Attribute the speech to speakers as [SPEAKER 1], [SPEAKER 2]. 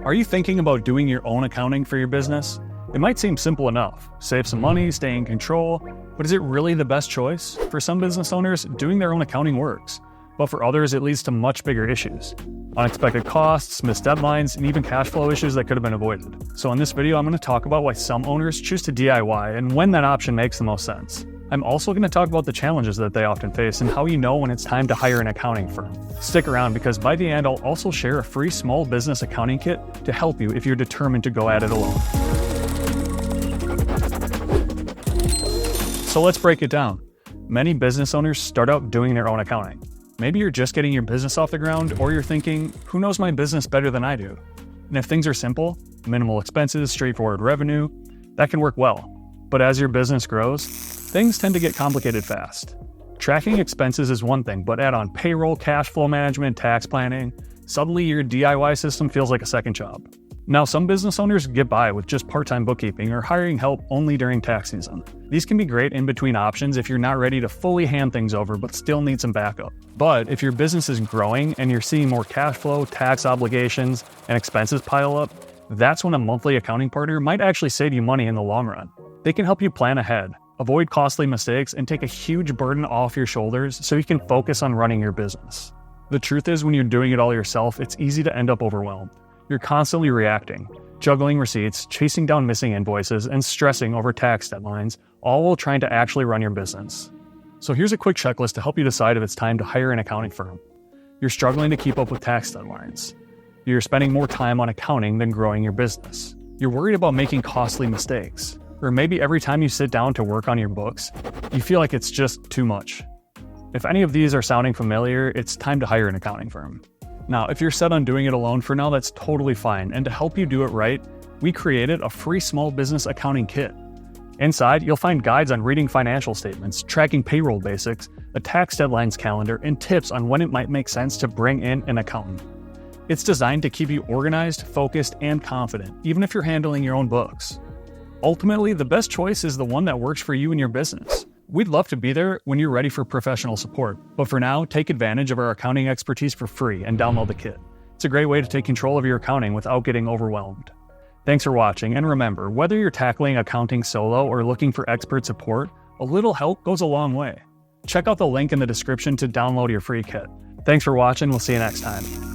[SPEAKER 1] Are you thinking about doing your own accounting for your business? It might seem simple enough. Save some money, stay in control, but is it really the best choice? For some business owners, doing their own accounting works, but for others, it leads to much bigger issues. Unexpected costs, missed deadlines, and even cash flow issues that could have been avoided. So in this video, I'm going to talk about why some owners choose to DIY and when that option makes the most sense. I'm also going to talk about the challenges that they often face and how you know when it's time to hire an accounting firm. Stick around because by the end, I'll also share a free small business accounting kit to help you if you're determined to go at it alone. So let's break it down. Many business owners start out doing their own accounting. Maybe you're just getting your business off the ground, or you're thinking, who knows my business better than I do? And if things are simple, minimal expenses, straightforward revenue, that can work well. But as your business grows, things tend to get complicated fast. Tracking expenses is one thing, but add on payroll, cash flow management, tax planning, suddenly your DIY system feels like a second job. Now, some business owners get by with just part-time bookkeeping or hiring help only during tax season. These can be great in-between options if you're not ready to fully hand things over but still need some backup. But if your business is growing and you're seeing more cash flow, tax obligations, and expenses pile up, that's when a monthly accounting partner might actually save you money in the long run. They can help you plan ahead, avoid costly mistakes, and take a huge burden off your shoulders so you can focus on running your business. The truth is, when you're doing it all yourself, it's easy to end up overwhelmed. You're constantly reacting, juggling receipts, chasing down missing invoices, and stressing over tax deadlines, all while trying to actually run your business. So here's a quick checklist to help you decide if it's time to hire an accounting firm. You're struggling to keep up with tax deadlines. You're spending more time on accounting than growing your business. You're worried about making costly mistakes. Or maybe every time you sit down to work on your books, you feel like it's just too much. If any of these are sounding familiar, it's time to hire an accounting firm. Now, if you're set on doing it alone for now, that's totally fine. And to help you do it right, we created a free small business accounting kit. Inside, you'll find guides on reading financial statements, tracking payroll basics, a tax deadlines calendar, and tips on when it might make sense to bring in an accountant. It's designed to keep you organized, focused, and confident, even if you're handling your own books. Ultimately, the best choice is the one that works for you and your business. We'd love to be there when you're ready for professional support, but for now, take advantage of our accounting expertise for free and download the kit. It's a great way to take control of your accounting without getting overwhelmed. Thanks for watching, and remember, whether you're tackling accounting solo or looking for expert support, a little help goes a long way. Check out the link in the description to download your free kit. Thanks for watching, we'll see you next time.